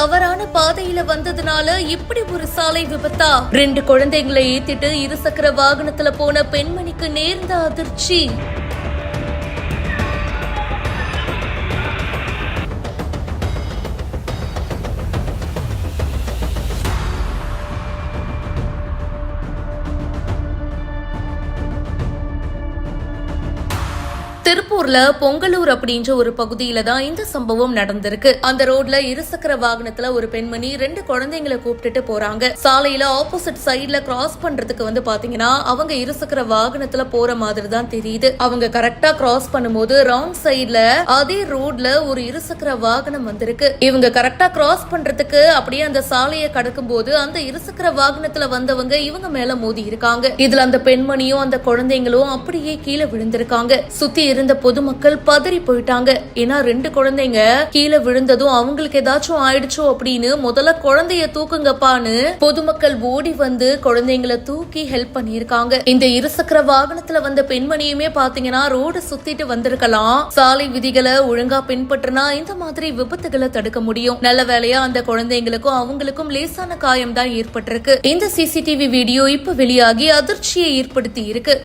தவறான பாதையில வந்ததுனால இப்படி ஒரு சாலை விபத்தா? 2 குழந்தைகளை ஏத்திட்டு இருசக்கர வாகனத்துல போன பெண்மணிக்கு நேர்ந்த அதிர்ச்சி. திருப்பூர்ல பொங்கலூர் அப்படின்ற ஒரு பகுதியில தான் இந்த சம்பவம் நடந்திருக்கு. அந்த ரோட்ல இருசக்கர வாகனத்துல ஒரு பெண்மணி 2 குழந்தைங்களை கூப்பிட்டுட்டு போறாங்க. சாலையில ஆப்போசிட் சைட்ல கிராஸ் பண்றதுக்கு பாத்தீங்கன்னா அவங்க இருசக்கர வாகனத்துல போற மாதிரி தான் தெரியுது. அவங்க கரெக்டா கிராஸ் பண்ணும்போது ராங் சைட்ல அதே ரோட்ல ஒரு இருசக்கர வாகனம் வந்திருக்கு. இவங்க கரெக்டா கிராஸ் பண்றதுக்கு அப்படியே அந்த சாலையை கடக்கும் போது அந்த இருசக்கர வாகனத்துல வந்தவங்க இவங்க மேல மோதி இருக்காங்க. இதுல அந்த பெண்மணியும் அந்த குழந்தைங்களும் அப்படியே கீழே விழுந்திருக்காங்க. சுத்தி இருந்த பொதுமக்கள் பதறி போயிட்டாங்க. ஏன்னா 2 குழந்தைங்க கீழே விழுந்ததும் அவங்களுக்கு ஏதாச்சும் ஆயிடுச்சோ அப்படின்னு முதல்ல குழந்தைய தூக்குங்கப்பான்னு பொதுமக்கள் ஓடி வந்து குழந்தைங்களை தூக்கி ஹெல்ப் பண்ணிருக்காங்க. இந்த இருசக்கர வாகனத்துல வந்த பெண்மணியுமே பாத்தீங்கன்னா ரோடு சுத்திட்டு வந்திருக்கலாம். சாலை விதிகளை ஒழுங்கா பின்பற்றினா இந்த மாதிரி விபத்துகளை தடுக்க முடியும். நல்ல வேளையா அந்த குழந்தைங்களுக்கும் அவங்களுக்கும் லேசான காயம் தான் ஏற்பட்டிருக்கு. இந்த சிசிடிவி வீடியோ இப்ப வெளியாகி அதிர்ச்சியை ஏற்படுத்தி இருக்கு.